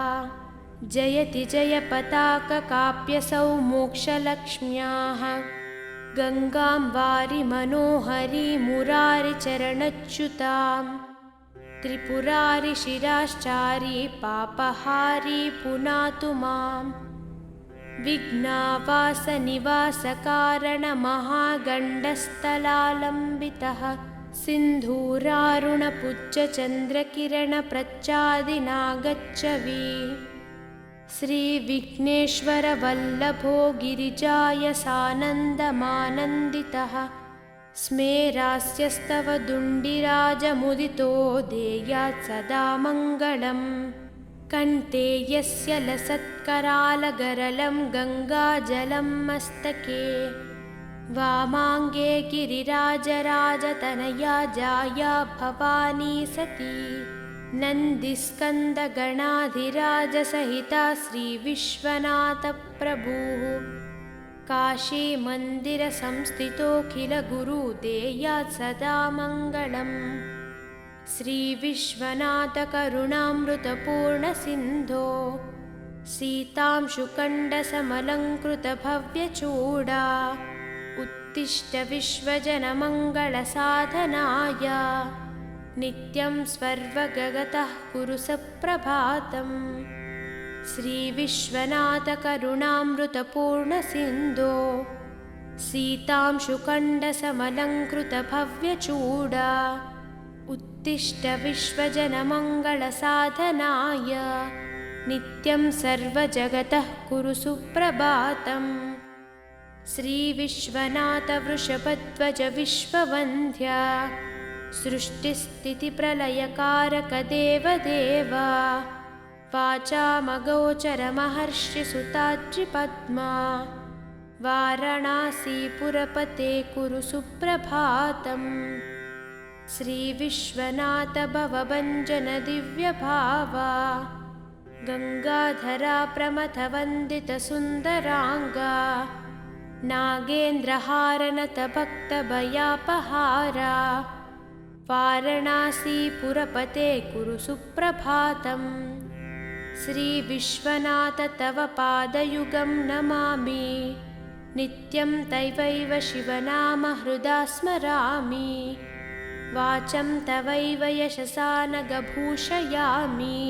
जयति जयपताककाप्यसौ मोक्षलक्ष्म्याः गङ्गां वारि मनोहरी मुरारिचरणच्युतां त्रिपुरारि शिराश्चारी पापहारी पुनातु मां विघ्नावासनिवासकारणमहागण्डस्थलालम्बितः सिन्धूरारुणपुज्जचन्द्रकिरणप्रच्चादिनागच्छवि श्रीविघ्नेश्वरवल्लभो गिरिजायसानन्दमानन्दितः स्मेरास्यस्तव दुण्डिराजमुदितो देयात् सदा मङ्गलम् कण्ठे यस्य लसत्करालगरलं गङ्गाजलं मस्तके वामाङ्गे गिरिराजराजतनया जाया भवानी सती नन्दिस्कन्दगणाधिराजसहिता श्रीविश्वनाथप्रभुः काशीमन्दिरसंस्थितोऽखिलगुरु देयात् सदा मङ्गलम् श्रीविश्वनाथकरुणामृतपूर्णसिन्धो सीतांशुकण्डसमलङ्कृतभव्यचूडा उत्तिष्ठ विश्वजनमङ्गलसाधनाय नित्यं स्वर्वगतः कुरु सप्रभातम् श्रीविश्वनाथकरुणामृतपूर्णसिन्धो सीतांशुकण्डसमलङ्कृतभव्यचूडा उत्तिष्ठ विश्वजनमङ्गलसाधनाय नित्यं सर्वजगतः कुरु सुप्रभातम् श्रीविश्वनाथवृषभध्वज विश्ववन्द्या सृष्टिस्थितिप्रलयकारकदेवदेव वाचामगोचरमहर्षिसुताद्रिपद्मा वाराणसीपुरपते कुरु सुप्रभातम् श्रीविश्वनाथ भवभञ्जन दिव्यभावा गङ्गाधरा प्रमथवन्दितसुन्दराङ्गा नागेन्द्रहारनतभक्तभयापहारा वारणासीपुरपते कुरु सुप्रभातम्। श्रीविश्वनाथ तव पादयुगं नमामि नित्यं तवैव शिवनाम हृदा स्मरामि वाचं तवैव यशसा नगभूषयामि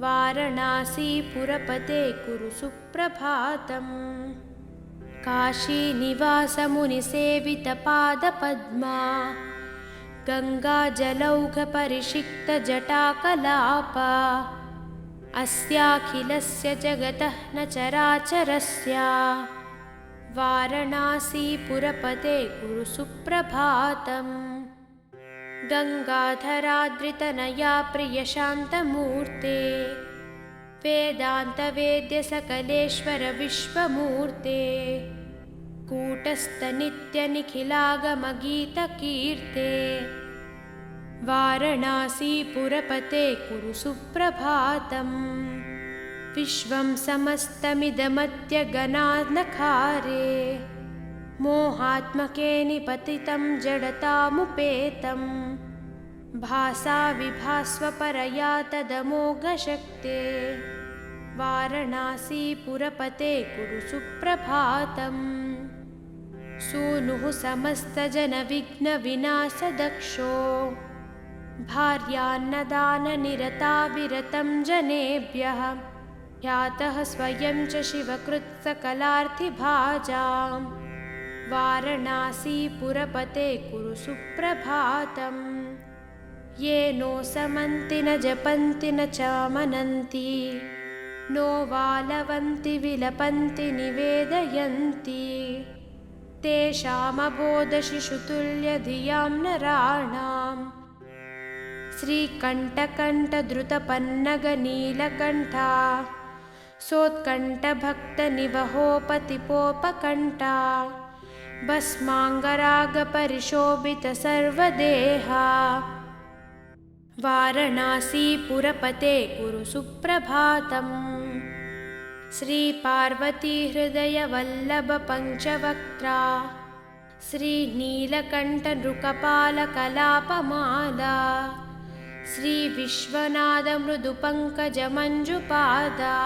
वारणासीपुरपते कुरु सुप्रभातम्। काशीनिवासमुनिसेवितपादपद्मा गङ्गाजलौघपरिषिक्तजटाकलापा अस्याखिलस्य जगतः न चराचरस्य वारणासीपुरपते कुरु सुप्रभातम्। गङ्गाधराद्रितनया प्रियशान्तमूर्ते वेदान्तवेद्यसकलेश्वर विश्वमूर्ते कूटस्थनित्यनिखिलागमगीतकीर्ते वारणासीपुरपते कुरु सुप्रभातम्। विश्वं समस्तमिदमत्यगनानखारे मोहात्मके निपतितं जडतामुपेतं भासा विभास्वपरया तदमोघशक्ते वारणासीपुरपते कुरु सुप्रभातम्। सूनुः समस्तजनविघ्नविनाशदक्षो भार्यान्नदाननिरताविरतं जनेभ्यः ख्यातः स्वयं च शिवकृत्सकलार्थिभाजां वारणासीपुरपते कुरु सुप्रभातम्। ये नो समन्ति न जपन्ति न चामनन्ति नो वालवन्ति विलपन्ति निवेदयन्ति तेषामबोधशिशुतुल्यधियां नराणां श्रीकण्ठकण्ठद्रुतपन्नगनीलकण्ठा सोत्कण्ठभक्तनिवहोपतिपोपकण्ठा भस्माङ्गरागपरिशोभितसर्वदेहा वारणासीपुरपते कुरु सुप्रभातम्। श्रीपार्वतीहृदयवल्लभपञ्चवक्त्रा श्रीनीलकण्ठनृकपालकलापमाला श्रीविश्वनाथमृदुपङ्कजमञ्जुपादा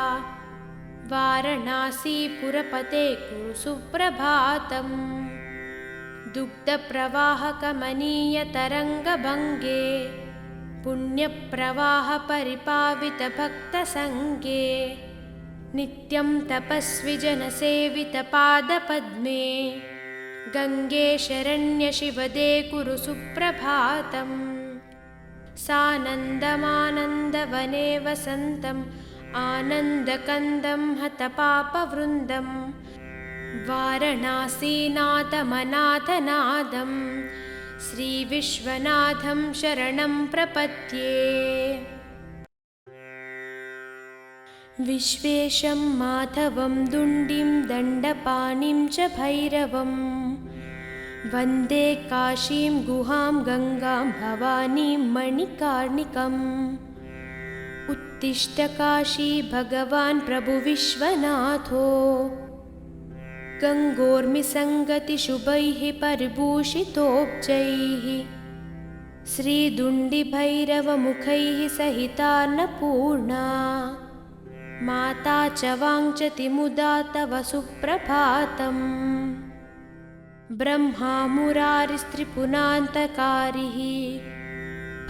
वारणासीपुरपते कुरु सुप्रभातम्। दुग्धप्रवाहकमनीयतरङ्गभङ्गे पुण्यप्रवाहपरिपावितभक्तसङ्गे नित्यं तपस्विजनसेवितपादपद्मे गङ्गे शरण्यशिवदे कुरु सुप्रभातम्। सानन्दमानन्दवने वसन्तम् आनन्दकन्दं हतपापवृन्दं वारणासीनाथमनाथनादं श्रीविश्वनाथं शरणं प्रपद्ये। विश्वेशं माधवं दुण्डिं दण्डपाणिं च भैरवं वन्दे काशीं गुहां गङ्गां भवानीं मणिकार्णिकम्। उत्तिष्ठ काशी भगवान् प्रभु विश्वनाथो गङ्गोर्मिसङ्गतिशुभैः परिभूषितोब्जैः श्रीदुण्डिभैरवमुखैः सहितान्नपूर्णा माता च वाञ्छति मुदा तव सुप्रभातम्। ब्रह्मा मुरारिस्त्रिपुरान्तकारिः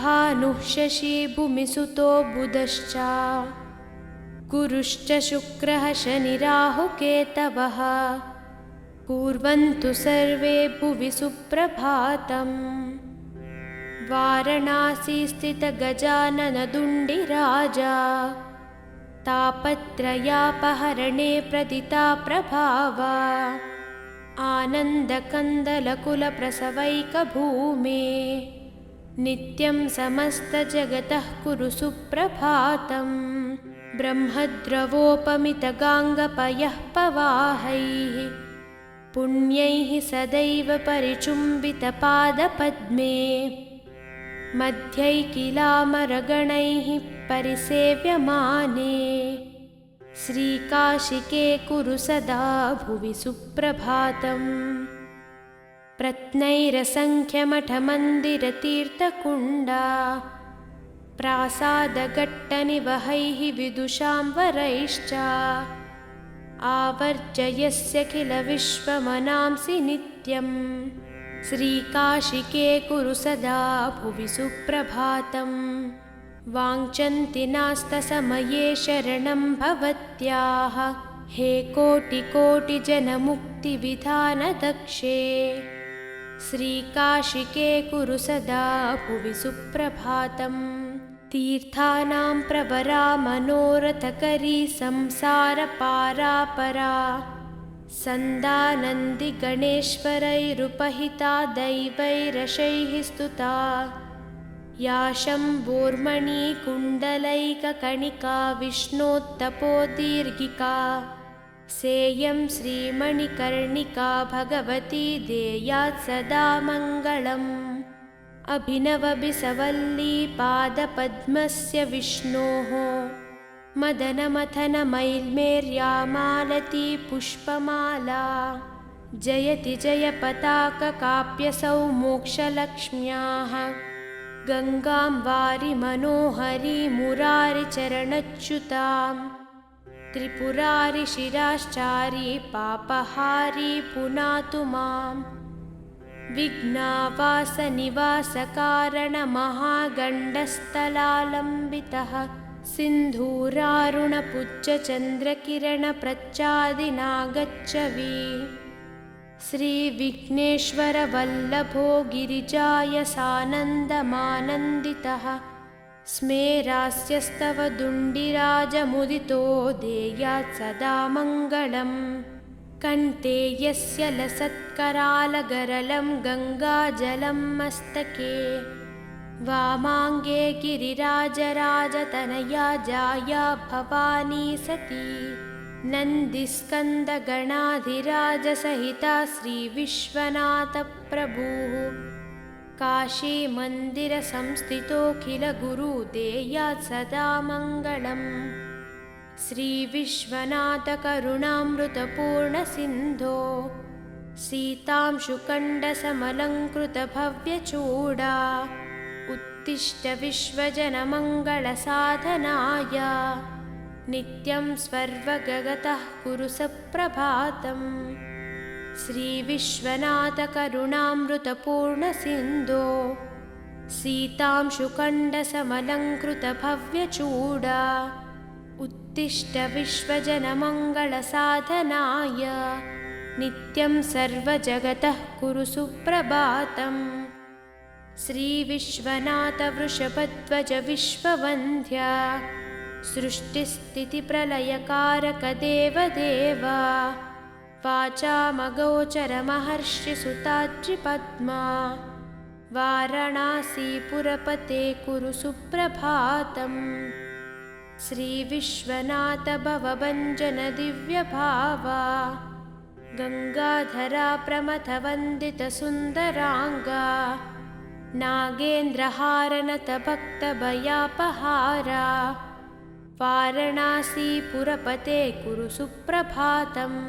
भानुः शशी भूमिसुतो बुधश्च गुरुश्च शुक्रः शनिराहुकेतवः कुर्वन्तु सर्वे भुवि सुप्रभातम्। वारणासी स्थितगजाननदुण्डिराजा तापत्रयापहरणे प्रदिता प्रभावा आनन्दकन्दलकुलप्रसवैकभूमे नित्यं समस्तजगतः कुरु सुप्रभातम्। ब्रह्मद्रवोपमितगाङ्गपयः पवाहैः पुण्यैः सदैव परिचुम्बितपादपद्मे मध्यैकिलामरगणैः परिसेव्यमाने श्रीकाशिके कुरु सदा भुवि सुप्रभातम्। प्रत्नैरसङ्ख्यमठमन्दिरतीर्थकुण्डा प्रासादघट्टनिवहैः विदुषां वरैश्च आवर्जयस्य किल विश्वमनांसि नित्यम्। श्रीकाशिके कुरु सदा भुवि सुप्रभातम्। वाञ्छन्ति नास्तसमये शरणं भवत्याः हे कोटिकोटिजनमुक्तिविधानदक्षे। श्रीकाशिके कुरु सदा भुवि सुप्रभातम्। तीर्थानां प्रवरा मनोरथकरी संसारपारापरा सन्दानन्दिगणेश्वरैरुपहिता दैवैरशैः स्तुता या शम्भोर्मणिकुण्डलैककणिका विष्णोत्तपोदीर्घिका सेयं श्रीमणिकर्णिका भगवती देयात् सदा मङ्गलम्। अभिनवबिसवल्ली पादपद्मस्य विष्णोः मदनमथनमैल्मेर्यामालती पुष्पमाला जयति जयपताककाप्यसौ मोक्षलक्ष्म्याः गङ्गां वारि मनोहरी मुरारिचरणच्युतां त्रिपुरारि शिराश्चारी पापहारी पुनातु माम्। विघ्नावासनिवासकारणमहागण्डस्थलालम्बितः सिन्धूरारुणपुज्जचन्द्रकिरणप्रच्चादिनागच्छवि श्रीविघ्नेश्वरवल्लभो गिरिजायसानन्दमानन्दितः स्मेरास्यस्तव दुण्डिराजमुदितो देयात् सदा मङ्गलम्। कण्ठे यस्य लसत्करालगरलं गङ्गाजलं मस्तके वामाङ्गे गिरिराजराजतनया जाया भवानी सती नन्दिस्कन्दगणाधिराजसहिता श्रीविश्वनाथप्रभुः काशीमन्दिरसंस्थितोऽखिलगुरु देयात् सदा मङ्गलम्। श्रीविश्वनाथकरुणामृतपूर्णसिन्धो सीतांशुकण्डसमलङ्कृतभव्यचूडा उत्तिष्ठ विश्वजनमङ्गलसाधनाय नित्यं स्वर्वगतः कुरु सप्रभातम्। श्रीविश्वनाथकरुणामृतपूर्णसिन्धो सीतांशुकण्डसमलङ्कृतभव्यचूडा उत्तिष्ठ विश्वजनमङ्गलसाधनाय नित्यं सर्वजगतः कुरु सुप्रभातम्। श्रीविश्वनाथवृषभध्वज विश्ववन्द्या सृष्टिस्थितिप्रलयकारक देवदेव वाचामगोचरमहर्षिसुताद्रिपद्मा वाराणसीपुरपते कुरु सुप्रभातम्। श्रीविश्वनाथ भवभञ्जन दिव्यभावा गङ्गाधरा प्रमथवन्दितसुन्दराङ्गा नागेन्द्रहारनतभक्तभयापहारा वाराणसीपुरपते कुरु सुप्रभातम्।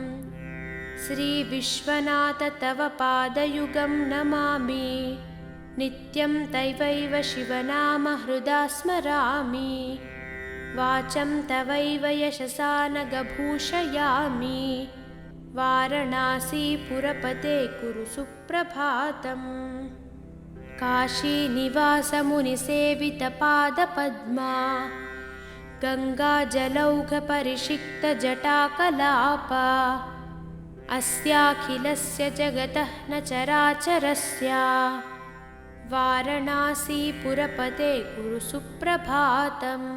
श्रीविश्वनाथ तव पादयुगं नमामि नित्यं तवैव शिवनाम हृदा स्मरामि वाचं तवैव यशसा नगभूषयामि वाराणसीपुरपते कुरु सुप्रभातम्। काशीनिवासमुनिसेवितपादपद्मा गङ्गाजलौघपरिषिक्तजटाकलापा अस्याखिलस्य जगतः न चराचरस्य वाराणसीपुरपते कुरु सुप्रभातम्।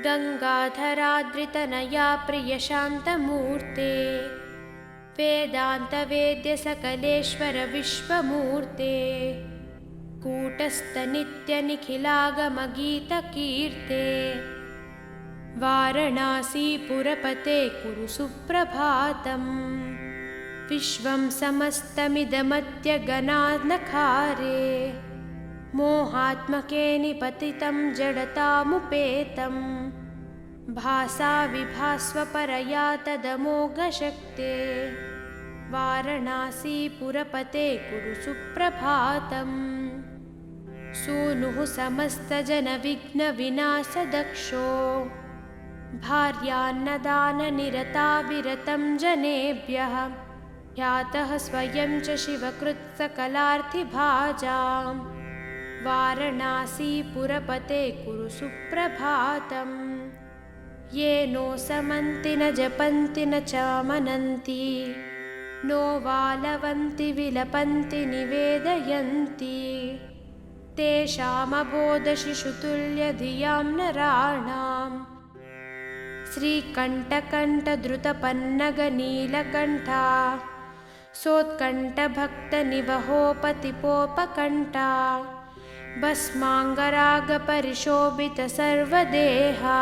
गङ्गाधराद्रितनया प्रियशान्तमूर्ते वेदान्तवेद्यसकलेश्वर विश्वमूर्ते कूटस्थनित्यनिखिलागमगीतकीर्ते वाराणसीपुरपते कुरु सुप्रभातम्। विश्वं समस्तमिदमत्यगनानखारे मोहात्मके निपतितं जडतामुपेतं भासा विभास्वपरया तदमोघशक्ते वारणासीपुरपते कुरु सुप्रभातम् सूनुः समस्तजनविघ्नविनाशदक्षो भार्यान्नदाननिरता विरतं जनेभ्यः ख्यातः स्वयं च शिवकृत्सकलार्थिभाजां वारणासीपुरपते कुरु सुप्रभातम् ये नो समन्ति न जपन्ति न चामनन्ति नो वालवन्ति विलपन्ति निवेदयन्ति तेषामबोधशिशुतुल्यधियां नराणां श्रीकण्ठकण्ठद्रुतपन्नगनीलकण्ठा सोत्कण्ठभक्तनिवहोपतिपोपकण्ठा भस्माङ्गरागपरिशोभितसर्वदेहा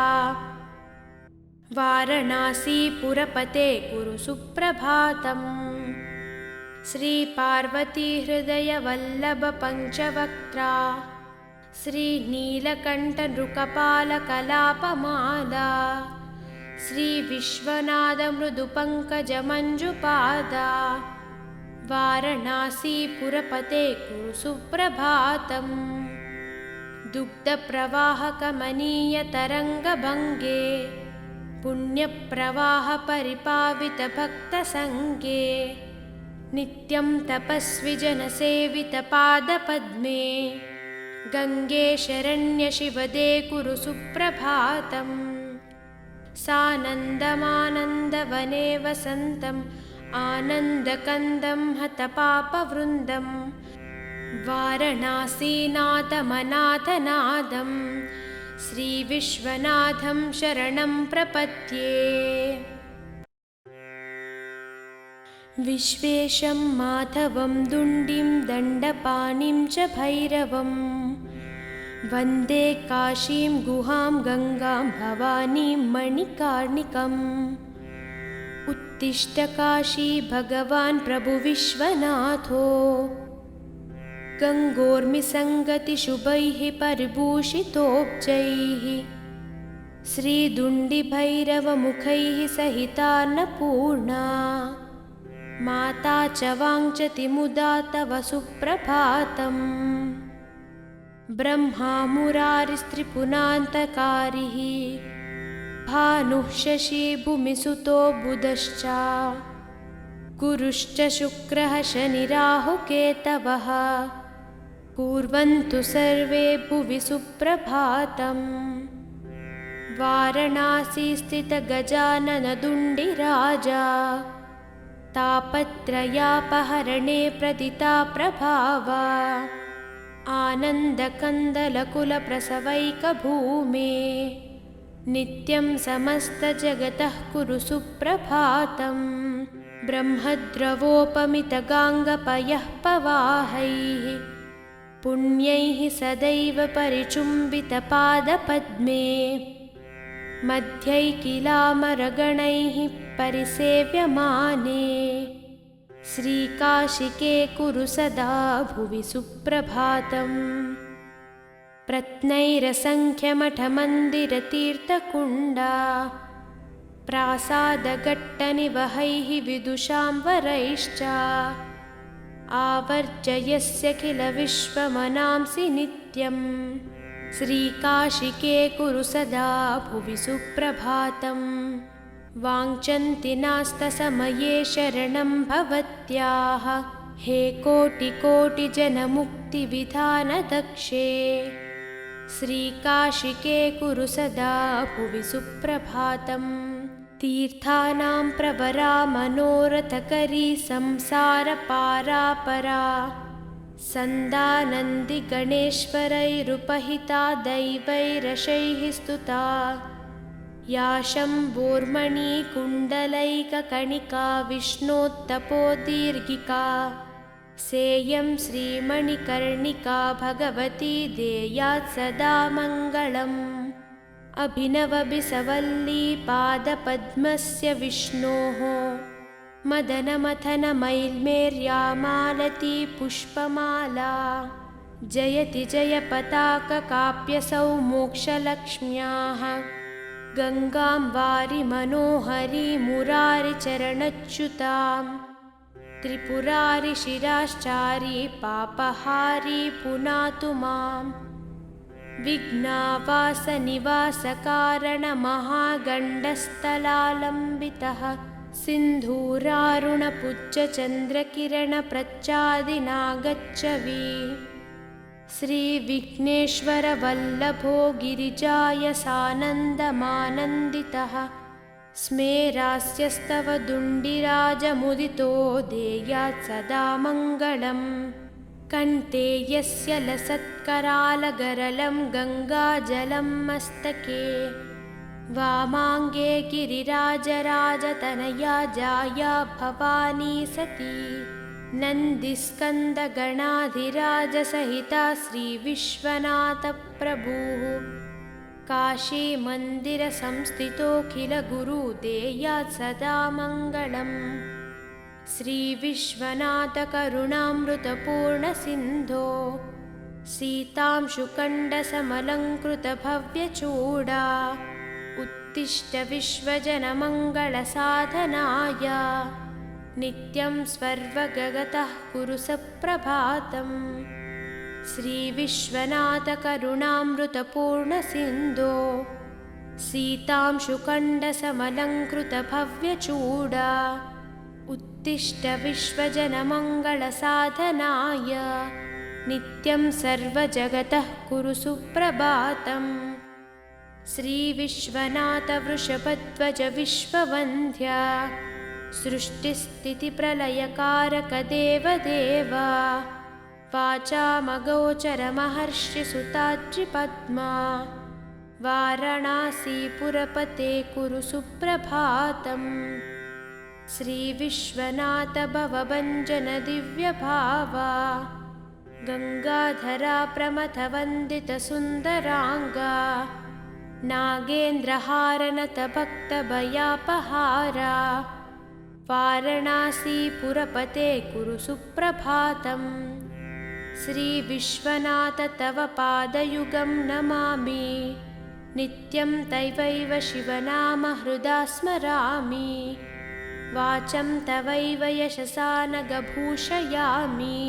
वारणासीपुरपते कुरु सुप्रभातम् श्रीपार्वतीहृदयवल्लभपञ्चवक्त्रा श्रीनीलकण्ठनृकपालकलापमाला श्रीविश्वनाथमृदुपङ्कजमञ्जुपादा वारणासीपुरपते कुरु सुप्रभातम् दुग्धप्रवाहकमनीयतरङ्गभङ्गे पुण्यप्रवाहपरिपावितभक्तसङ्गे नित्यं तपस्विजनसेवितपादपद्मे गङ्गे शरण्यशिवदे कुरु सुप्रभातम् सानन्दमानन्दवने वसन्तम् आनन्दकन्दं हतपापवृन्दं वारणासीनाथमनाथनादं श्रीविश्वनाथं शरणं प्रपद्ये विश्वेशं माधवं दुण्डिं दण्डपाणिं च भैरवं वन्दे काशीं गुहां गङ्गां भवानीं मणिकार्णिकम् उत्तिष्ठ काशी भगवान् प्रभुविश्वनाथो गङ्गोर्मिसङ्गतिशुभैः परिभूषितोब्जैः श्रीदुण्डिभैरवमुखैः सहितान्नपूर्णा माता च वाञ्छति मुदा तव सुप्रभातम् ब्रह्मा मुरारिस्त्रिपुरान्तकारिः भानुः शशी भूमिसुतो बुधश्च गुरुश्च शुक्रः शनिराहुकेतवः कुर्वन्तु सर्वे भुवि सुप्रभातम् वारणासी स्थितगजाननदुण्डिराजा तापत्रयापहरणे प्रदिता प्रभावा आनन्दकन्दलकुलप्रसवैकभूमे नित्यं समस्तजगतः कुरु सुप्रभातम् ब्रह्मद्रवोपमितगाङ्गपयः पवाहैः पुण्यैः सदैव परिचुम्बितपादपद्मे मध्यैकिलामरगणैः परिसेव्यमाने श्रीकाशिके कुरु सदा भुवि सुप्रभातम् प्रत्नैरसङ्ख्यमठमन्दिरतीर्थकुण्डा प्रासादघट्टनिवहैः विदुषां वरैश्च आवर्जयस्य किल विश्वमनांसि नित्यम् श्रीकाशिके कुरु सदा भुवि सुप्रभातम् वाञ्छन्ति नास्तसमये शरणं भवत्याः हे कोटिकोटिजनमुक्तिविधानदक्षे श्रीकाशिके कुरु सदा भुवि सुप्रभातम् तीर्थानां प्रवरा मनोरथकरी संसारपारापरा सन्दानन्दिगणेश्वरैरुपहिता दैवैरशैः स्तुता या शम्भोर्मणिकुण्डलैककणिका विष्णोत्तपोदीर्घिका सेयं श्रीमणिकर्णिका भगवती देयात् सदा मङ्गलम् अभिनवबिसवल्ली पादपद्मस्य विष्णोः मदनमथनमैल्मेर्या मालती पुष्पमाला जयति जयपताककाप्यसौ मोक्षलक्ष्म्याः गङ्गां वारि मनोहरी मुरारिचरणच्युतां त्रिपुरारिशिराश्चारी पापहारी पुनातु मां विघ्नावासनिवासकारणमहागण्डस्थलालम्बितः सिन्धूरारुणपुज्जचन्द्रकिरणप्रच्चादिनागच्छवि श्रीविघ्नेश्वरवल्लभो गिरिजायसानन्दमानन्दितः स्मेरास्यस्तव दुण्डिराजमुदितो देयात् सदा मङ्गलम् कण्ठे यस्य लसत्करालगरलं गङ्गाजलं मस्तके वामाङ्गे गिरिराजराजतनया जाया भवानी सती नन्दिस्कन्दगणाधिराजसहिता श्रीविश्वनाथप्रभुः काशीमन्दिरसंस्थितोऽखिलगुरुदेयात् सदा मङ्गलम् श्रीविश्वनाथकरुणामृतपूर्णसिन्धो सीतांशुकण्डसमलङ्कृतभव्यचूडा उत्तिष्ठ विश्वजनमङ्गलसाधनाय नित्यं स्वर्वगतः कुरु सप्रभातम् श्रीविश्वनाथकरुणामृतपूर्णसिन्धो सीतांशुकण्डसमलङ्कृतभव्यचूडा उत्तिष्ठ विश्वजनमङ्गलसाधनाय नित्यं सर्वजगतः कुरु सुप्रभातम् श्रीविश्वनाथवृषभध्वज विश्ववन्द्या सृष्टिस्थितिप्रलयकारकदेवदेव वाचामगोचरमहर्षिसुताद्रिपद्मा वाराणसीपुरपते कुरु सुप्रभातम् श्रीविश्वनाथ भवभञ्जन दिव्यभावा गङ्गाधरा प्रमथवन्दितसुन्दराङ्गा नागेन्द्रहारनतभक्तभयापहारा वाराणसीपुरपते कुरु सुप्रभातम् श्रीविश्वनाथ तव पादयुगं नमामि नित्यं तवैव शिवनाम हृदा स्मरामि वाचं तवैव यशसा नगभूषयामि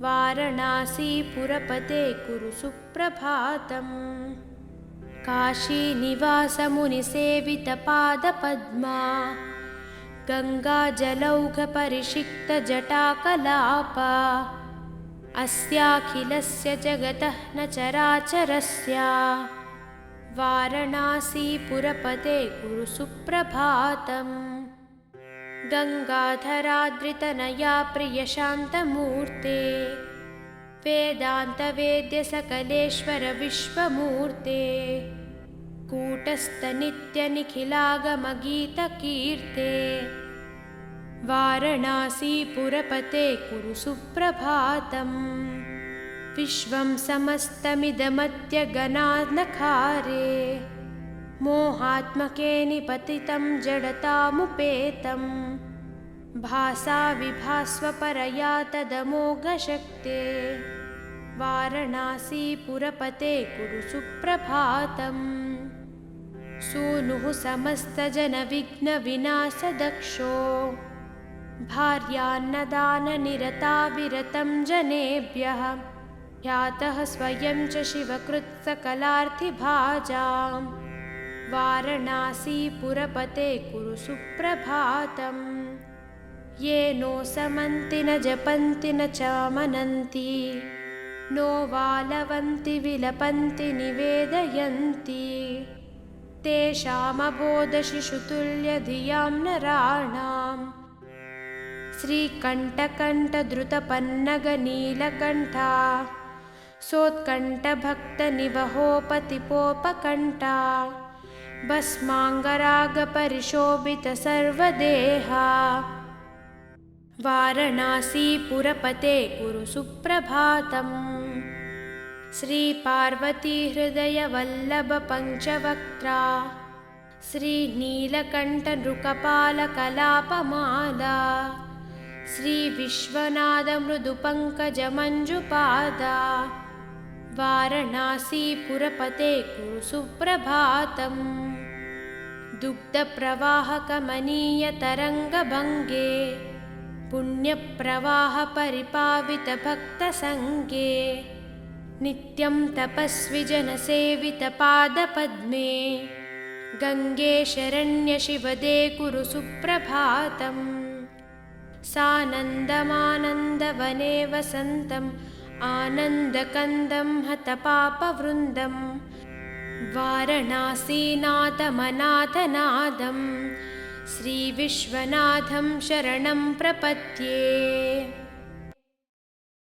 वाराणसीपुरपते कुरु सुप्रभातम् काशीनिवासमुनिसेवितपादपद्मा गङ्गाजलौघपरिषिक्तजटाकलापा अस्याखिलस्य जगतः न चराचरस्य वाराणसीपुरपते कुरु सुप्रभातम् गङ्गाधराद्रितनया प्रियशान्तमूर्ते वेदान्तवेद्यसकलेश्वर विश्वमूर्ते कूटस्थनित्यनिखिलागमगीतकीर्ते वाराणसीपुरपते कुरु सुप्रभातम् विश्वं समस्तमिदमत्यगनानखारे मोहात्मके निपतितं जडतामुपेतं भासा विभास्वपरया तदमोघशक्ते वाराणसीपुरपते कुरु सुप्रभातम् सूनुः समस्तजनविघ्नविनाशदक्षो भार्यान्नदाननिरता विरतं जनेभ्यः ख्यातः स्वयं च शिवकृत्सकलार्थिभाजां वाराणसीपुरपते कुरु सुप्रभातम् ये नो समन्ति न जपन्ति न चामनन्ति नो वालवन्ति विलपन्ति निवेदयन्ति तेषामबोधशिशुतुल्यधियां नराणां श्रीकण्ठकण्ठद्रुतपन्नगनीलकण्ठा सोत्कण्ठभक्तनिवहोपतिपोपकण्ठा भस्माङ्गरागपरिशोभितसर्वदेहा वाराणसीपुरपते कुरु सुप्रभातम् श्रीपार्वतीहृदयवल्लभपञ्चवक्त्रा श्रीनीलकण्ठनृकपालकलापमाला श्रीविश्वनाथमृदुपङ्कजमञ्जुपादा वारणासीपुरपते कुरु सुप्रभातम् दुग्धप्रवाहकमनीयतरङ्गभङ्गे पुण्यप्रवाहपरिपावितभक्तसङ्गे नित्यं तपस्विजनसेवितपादपद्मे गङ्गे शरण्यशिवदे कुरु सुप्रभातम् सानन्दमानन्दवने वसन्तम् आनन्दकन्दं हतपापवृन्दं वारणासीनाथमनाथनादं श्रीविश्वनाथं शरणं प्रपद्ये।